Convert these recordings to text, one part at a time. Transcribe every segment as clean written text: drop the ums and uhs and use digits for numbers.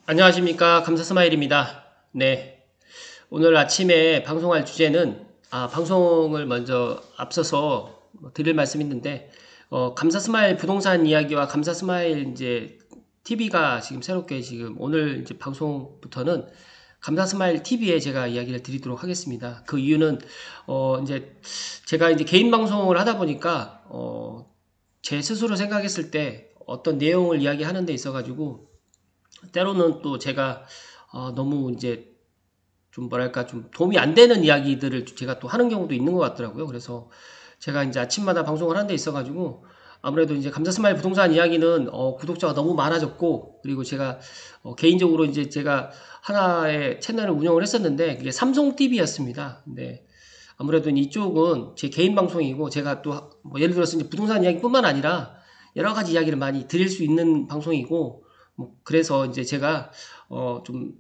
안녕하십니까. 감사스마일입니다. 네. 오늘 아침에 방송할 주제는, 방송을 먼저 앞서서 드릴 말씀이 있는데, 감사스마일 부동산 이야기와 감사스마일 이제 TV가 지금 새롭게 지금 오늘 이제 방송부터는 감사스마일 TV에 제가 이야기를 드리도록 하겠습니다. 그 이유는, 이제 제가 이제 개인 방송을 하다 보니까, 제 스스로 생각했을 때 어떤 내용을 이야기하는 데 있어가지고, 때로는 또 제가 너무 이제 좀 뭐랄까 좀 도움이 안 되는 이야기들을 제가 또 하는 경우도 있는 것 같더라고요. 그래서 제가 이제 아침마다 방송을 하는 데 있어가지고 아무래도 이제 감자스마일 부동산 이야기는 구독자가 너무 많아졌고, 그리고 제가 개인적으로 이제 제가 하나의 채널을 운영을 했었는데 그게 삼성 TV였습니다. 근데 아무래도 이쪽은 제 개인 방송이고 제가 또 뭐 예를 들어서 이제 부동산 이야기뿐만 아니라 여러 가지 이야기를 많이 드릴 수 있는 방송이고, 뭐 그래서 이제 제가 좀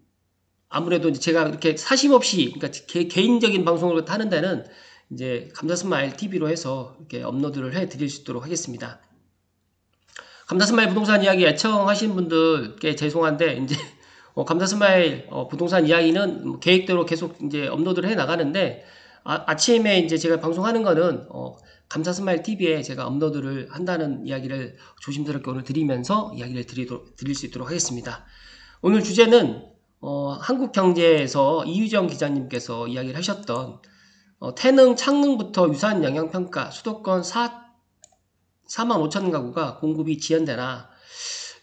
아무래도 이제 제가 이렇게 사심 없이, 그러니까 개인적인 방송을 하는 데는 이제 감자스마일 TV로 해서 이렇게 업로드를 해 드릴 수 있도록 하겠습니다. 감자스마일 부동산 이야기 애청하신 분들께 죄송한데 이제 감자스마일 부동산 이야기는 뭐 계획대로 계속 이제 업로드를 해 나가는데, 아침에 이제 제가 방송하는 거는 감사스마일 TV에 제가 업로드를 한다는 이야기를 조심스럽게 오늘 드리면서 이야기를 드릴 수 있도록 하겠습니다. 오늘 주제는 한국경제에서 이유정 기자님께서 이야기를 하셨던 태능 창능부터 유산 영향평가 수도권 4만 5천 가구가 공급이 지연되나,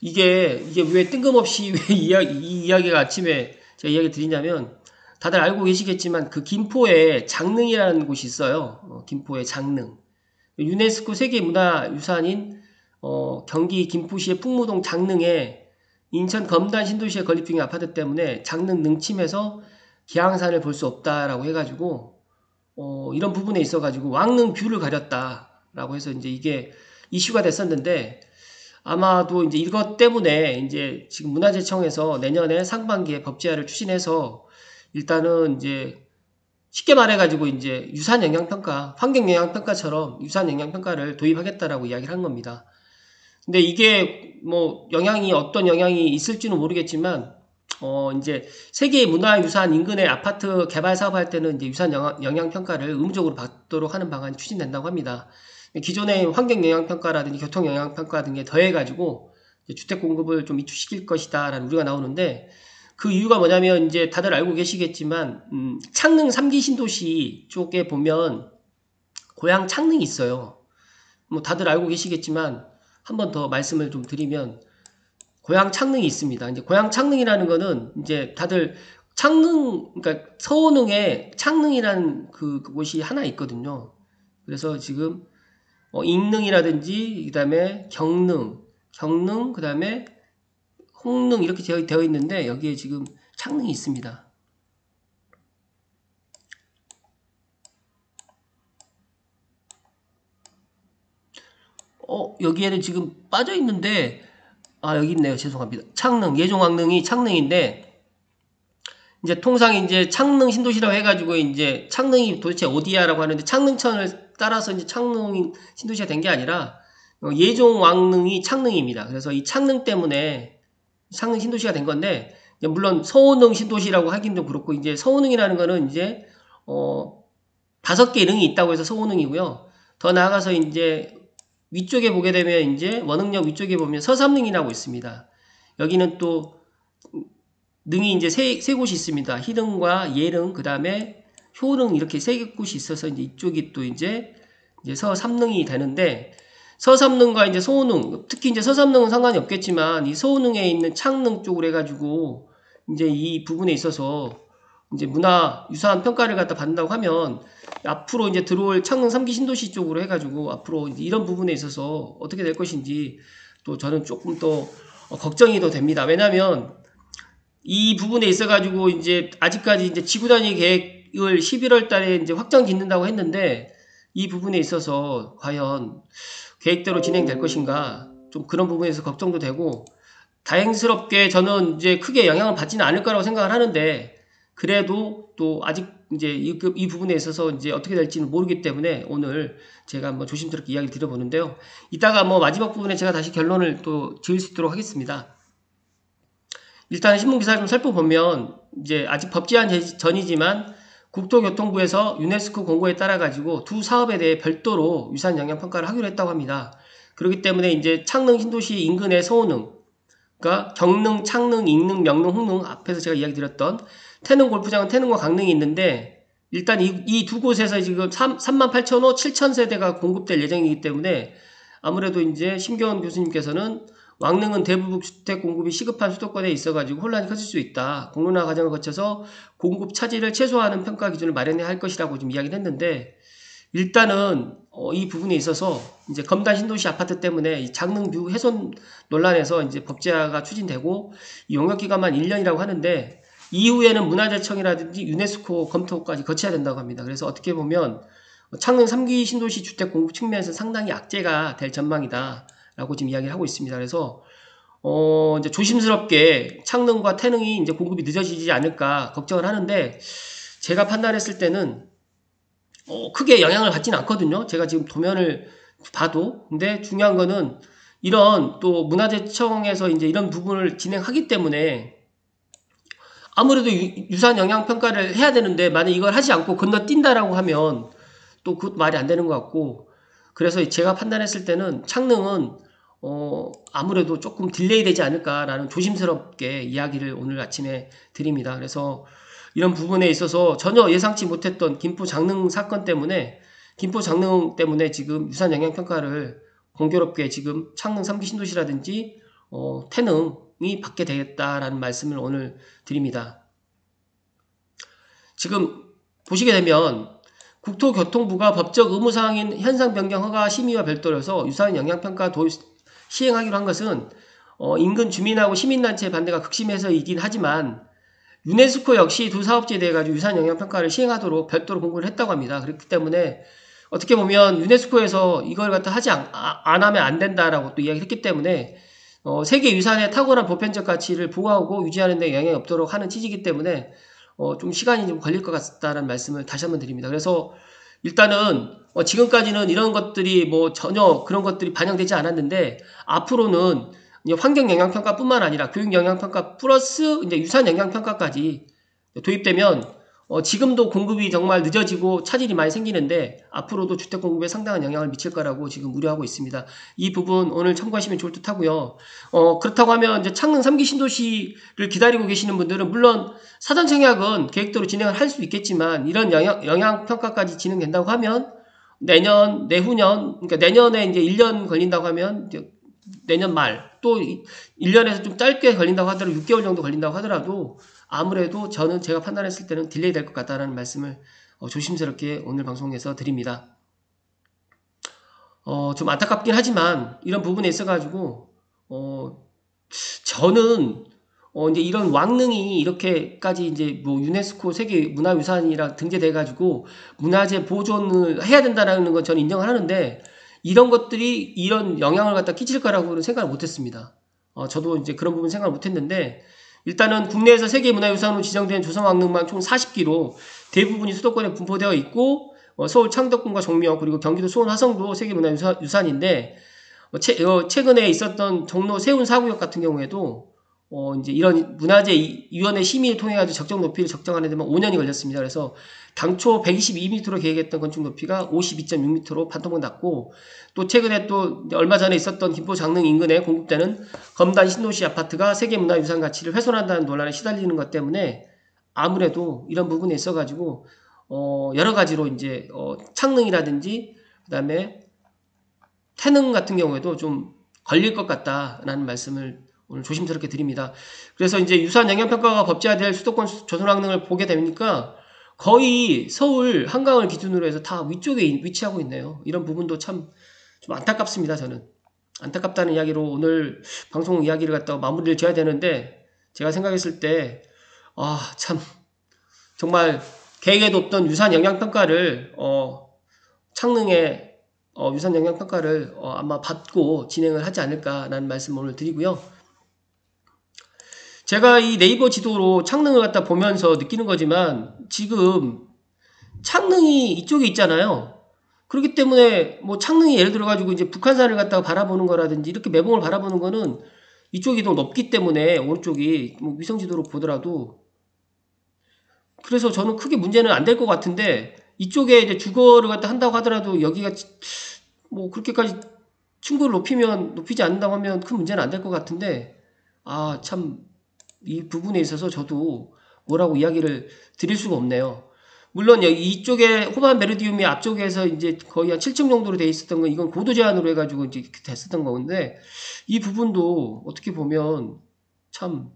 이게 왜 뜬금없이 왜 이 이야기가 아침에 제가 이야기 드리냐면, 다들 알고 계시겠지만 그 김포에 장릉이라는 곳이 있어요. 김포의 장릉. 유네스코 세계문화유산인 경기 김포시의 풍무동 장릉에 인천 검단 신도시에 건립 중인 아파트 때문에 장릉 능침에서 기항산을 볼 수 없다라고 해가지고 이런 부분에 있어가지고 왕릉 뷰를 가렸다라고 해서 이제 이게 이슈가 됐었는데, 아마도 이제 이것 때문에 이제 지금 문화재청에서 내년에 상반기에 법제화를 추진해서 일단은 이제 쉽게 말해가지고 이제 유산 영향평가, 환경 영향평가처럼 유산 영향평가를 도입하겠다라고 이야기를 한 겁니다. 근데 이게 뭐 어떤 영향이 있을지는 모르겠지만, 이제 세계 문화유산 인근의 아파트 개발 사업할 때는 이제 유산 영향평가를 의무적으로 받도록 하는 방안이 추진된다고 합니다. 기존의 환경 영향평가라든지 교통 영향평가 등에 더해가지고 주택 공급을 좀 이축시킬 것이다라는 우려가 나오는데, 그 이유가 뭐냐면 이제 다들 알고 계시겠지만 창릉 3기 신도시 쪽에 보면 고향 창릉이 있어요. 뭐 다들 알고 계시겠지만 한 번 더 말씀을 좀 드리면 고향 창릉이 있습니다. 이제 고향 창릉이라는 거는 이제 다들 그러니까 서원흥에 창릉이라는 그곳이 하나 있거든요. 그래서 지금 익릉이라든지 그다음에 경릉 그다음에 홍릉 이렇게 되어 있는데 여기에 지금 창릉이 있습니다. 여기에는 지금 빠져 있는데, 여기 있네요. 죄송합니다. 창릉, 예종왕릉이 창릉인데, 이제 통상 이제 창릉 신도시라고 해가지고 이제 창릉이 도대체 어디야라고 하는데, 창릉천을 따라서 이제 창릉 신도시가 된 게 아니라 예종왕릉이 창릉입니다. 그래서 이 창릉 때문에 창릉 신도시가 된 건데, 물론 서운릉 신도시라고 하긴 좀 그렇고, 이제 서운릉이라는 거는 이제 5개 릉이 있다고 해서 서운릉이고요. 더 나아가서 이제 위쪽에 보게 되면 이제 원흥역 위쪽에 보면 서삼릉이라고 있습니다. 여기는 또 능이 이제 세 곳이 있습니다. 희릉과 예릉, 그 다음에 효릉 이렇게 세 곳이 있어서 이제 이쪽이 또 이제 서삼릉이 되는데, 서삼릉과 이제 서운릉, 특히 이제 서삼릉은 상관이 없겠지만 이 서운릉에 있는 창릉 쪽으로 해가지고 이제 이 부분에 있어서 이제 문화유산 평가를 갖다 받는다고 하면 앞으로 이제 들어올 창릉 3기 신도시 쪽으로 해가지고 앞으로 이제 이런 부분에 있어서 어떻게 될 것인지 또 저는 조금 더 걱정이 더 됩니다. 왜냐하면 이 부분에 있어가지고 이제 아직까지 이제 지구 단위 계획을 11월 달에 이제 확정 짓는다고 했는데, 이 부분에 있어서 과연 계획대로 진행될 것인가, 좀 그런 부분에서 걱정도 되고, 다행스럽게 저는 이제 크게 영향을 받지는 않을 거라고 생각을 하는데, 그래도 또 아직 이제 이 부분에 있어서 이제 어떻게 될지는 모르기 때문에 오늘 제가 한번 조심스럽게 이야기를 드려보는데요. 이따가 뭐 마지막 부분에 제가 다시 결론을 또 지을 수 있도록 하겠습니다. 일단 신문기사를 좀 살펴보면 이제 아직 법 제한 전이지만 국토교통부에서 유네스코 공고에 따라 가지고 두 사업에 대해 별도로 유산 영향 평가를 하기로 했다고 합니다. 그렇기 때문에 이제 창릉 신도시 인근의 서호릉, 그러니까 경릉, 창릉, 인릉, 명릉, 홍릉 앞에서 제가 이야기 드렸던 태릉 골프장은 태릉과 강릉이 있는데 일단 이 두 곳에서 지금 38,000호, 7,000세대가 공급될 예정이기 때문에 아무래도 이제 심경원 교수님께서는 왕릉은 대부분 주택 공급이 시급한 수도권에 있어가지고 혼란이 커질 수 있다. 공론화 과정을 거쳐서 공급 차질을 최소화하는 평가 기준을 마련해야 할 것이라고 좀 이야기를 했는데 일단은 이 부분에 있어서 이제 검단 신도시 아파트 때문에 이 장릉뷰 훼손 논란에서 이제 법제화가 추진되고 이 용역 기간만 1년이라고 하는데 이후에는 문화재청이라든지 유네스코 검토까지 거쳐야 된다고 합니다. 그래서 어떻게 보면 창릉 3기 신도시 주택 공급 측면에서 상당히 악재가 될 전망이다라고 지금 이야기를 하고 있습니다. 그래서 이제 조심스럽게 창릉과 태릉이 이제 공급이 늦어지지 않을까 걱정을 하는데 제가 판단했을 때는 크게 영향을 받지는 않거든요. 제가 지금 도면을 봐도. 근데 중요한 거는 이런 또 문화재청에서 이제 이런 부분을 진행하기 때문에 아무래도 유산 영향 평가를 해야 되는데 만약 이걸 하지 않고 건너뛴다라고 하면 또 그 말이 안 되는 것 같고 그래서 제가 판단했을 때는 창릉은 아무래도 조금 딜레이 되지 않을까라는 조심스럽게 이야기를 오늘 아침에 드립니다. 그래서 이런 부분에 있어서 전혀 예상치 못했던 김포 장릉 사건 때문에 김포 장릉 때문에 지금 유산 영향 평가를 공교롭게 지금 창릉 3기 신도시라든지 태릉이 받게 되겠다라는 말씀을 오늘 드립니다. 지금 보시게 되면 국토교통부가 법적 의무사항인 현상 변경 허가 심의와 별도로 해서 유산 영향 평가 시행하기로 한 것은 인근 주민하고 시민단체의 반대가 극심해서이긴 하지만 유네스코 역시 두 사업지에 대해 가지고 유산 영향 평가를 시행하도록 별도로 공고를 했다고 합니다. 그렇기 때문에 어떻게 보면 유네스코에서 이걸 갖다 하지 안 하면 안 된다라고 또 이야기를 했기 때문에 세계 유산의 탁월한 보편적 가치를 보호하고 유지하는 데 영향이 없도록 하는 취지이기 때문에 좀 시간이 좀 걸릴 것 같다는 말씀을 다시 한번 드립니다. 그래서 일단은 지금까지는 이런 것들이 뭐 전혀 그런 것들이 반영되지 않았는데 앞으로는 이제 환경 영향 평가뿐만 아니라 교육 영향 평가 플러스 이제 유산 영향 평가까지 도입되면 지금도 공급이 정말 늦어지고 차질이 많이 생기는데 앞으로도 주택 공급에 상당한 영향을 미칠 거라고 지금 우려하고 있습니다. 이 부분 오늘 참고하시면 좋을 듯 하고요. 그렇다고 하면 이제 창릉 3기 신도시를 기다리고 계시는 분들은 물론 사전 청약은 계획대로 진행을 할 수 있겠지만 이런 영향 평가까지 진행된다고 하면 내년, 내후년, 그러니까 내년에 이제 1년 걸린다고 하면 이제 내년 말 또 1년에서 좀 짧게 걸린다고 하더라도 6개월 정도 걸린다고 하더라도 아무래도 저는 제가 판단했을 때는 딜레이 될 것 같다는 말씀을 조심스럽게 오늘 방송에서 드립니다. 좀 안타깝긴 하지만 이런 부분에 있어가지고 저는 이제 이런 왕릉이 이렇게까지 이제 뭐 유네스코 세계 문화유산이라 등재돼가지고 문화재 보존을 해야 된다는 건 저는 인정을 하는데 이런 것들이 이런 영향을 갖다 끼칠 거라고는 생각을 못했습니다. 저도 이제 그런 부분 생각을 못했는데 일단은 국내에서 세계문화유산으로 지정된 조선왕릉만 총 40기로 대부분이 수도권에 분포되어 있고 서울 창덕궁과 종묘 그리고 경기도 수원 화성도 세계문화유산인데 최근에 있었던 종로 세운 4구역 같은 경우에도 이제 이런 문화재위원회 심의를 통해 가지고 적정 높이를 적정하는 데만 5년이 걸렸습니다. 그래서 당초 122m로 계획했던 건축 높이가 52.6m로 판통을 났고 또 최근에 또 얼마 전에 있었던 김포 장릉 인근에 공급되는 검단 신도시 아파트가 세계문화유산 가치를 훼손한다는 논란에 시달리는 것 때문에 아무래도 이런 부분에 있어 가지고 여러 가지로 이제 창릉이라든지 그다음에 태릉 같은 경우에도 좀 걸릴 것 같다라는 말씀을 오늘 조심스럽게 드립니다. 그래서 이제 유산 영향평가가 법제화될 수도권 조선왕릉을 보게 되니까 거의 서울 한강을 기준으로 해서 다 위쪽에 위치하고 있네요. 이런 부분도 참 좀 안타깝습니다. 저는 안타깝다는 이야기로 오늘 방송 이야기를 갖다가 마무리를 지어야 되는데 제가 생각했을 때 참 정말 계획에도 없던 유산 영향평가를 창릉의 유산 영향평가를 아마 받고 진행을 하지 않을까라는 말씀을 오늘 드리고요. 제가 이 네이버 지도로 창릉을 갖다 보면서 느끼는 거지만 지금 창릉이 이쪽에 있잖아요. 그렇기 때문에 뭐 창릉이 예를 들어 가지고 이제 북한산을 갖다가 바라보는 거라든지 이렇게 매봉을 바라보는 거는 이쪽이 더 높기 때문에 오른쪽이 뭐 위성지도로 보더라도 그래서 저는 크게 문제는 안 될 것 같은데 이쪽에 이제 주거를 갖다 한다고 하더라도 여기가 뭐 그렇게까지 층고를 높이지 않는다고 하면 큰 문제는 안 될 것 같은데 참 이 부분에 있어서 저도 뭐라고 이야기를 드릴 수가 없네요. 물론 이쪽에 호반 메르디움이 앞쪽에서 이제 거의 한 7층 정도로 돼 있었던 건 이건 고도 제한으로 해가지고 이제 됐었던 건데 이 부분도 어떻게 보면 참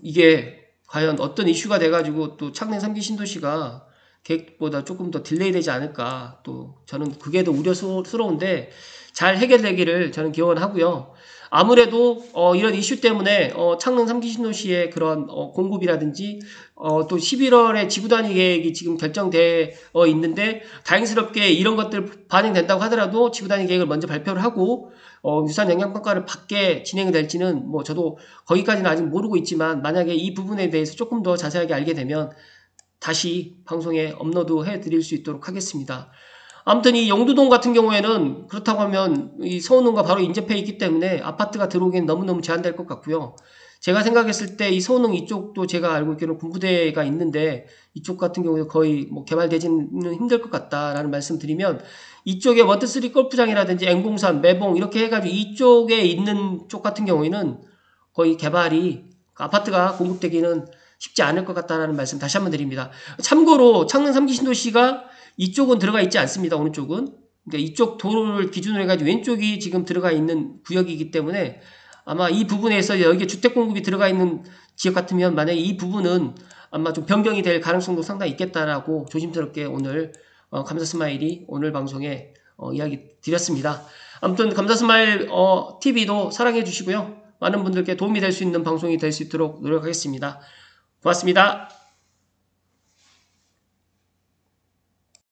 이게 과연 어떤 이슈가 돼가지고 또 창릉 3기 신도시가 계획보다 조금 더 딜레이 되지 않을까 또 저는 그게 더 우려스러운데 잘 해결되기를 저는 기원하고요. 아무래도 이런 이슈 때문에 창릉 3기 신도시의 그런 공급이라든지 또 11월에 지구단위 계획이 지금 결정되어 있는데 다행스럽게 이런 것들 반영된다고 하더라도 지구단위 계획을 먼저 발표를 하고 유산 영향평가를 받게 진행이 될지는 뭐 저도 거기까지는 아직 모르고 있지만 만약에 이 부분에 대해서 조금 더 자세하게 알게 되면 다시 방송에 업로드 해드릴 수 있도록 하겠습니다. 아무튼 이 영두동 같은 경우에는 그렇다고 하면 이 서운동과 바로 인접해 있기 때문에 아파트가 들어오기엔 너무너무 제한될 것 같고요. 제가 생각했을 때 이 서운동 이쪽도 제가 알고 있기로는 군부대가 있는데 이쪽 같은 경우에 거의 뭐 개발되지는 힘들 것 같다라는 말씀 드리면 이쪽에 워터3 골프장이라든지 N공산, 매봉 이렇게 해가지고 이쪽에 있는 쪽 같은 경우에는 거의 개발이 아파트가 공급되기는 쉽지 않을 것 같다라는 말씀 다시 한번 드립니다. 참고로 창릉 3기 신도시가 이쪽은 들어가 있지 않습니다. 오른쪽은. 그러니까 이쪽 도로를 기준으로 해가지고 왼쪽이 지금 들어가 있는 구역이기 때문에 아마 이 부분에서 여기에 주택 공급이 들어가 있는 지역 같으면 만약에 이 부분은 아마 좀 변경이 될 가능성도 상당히 있겠다라고 조심스럽게 오늘 감사스마일이 오늘 방송에 이야기 드렸습니다. 아무튼 감사스마일 TV도 사랑해 주시고요. 많은 분들께 도움이 될 수 있는 방송이 될 수 있도록 노력하겠습니다. 고맙습니다.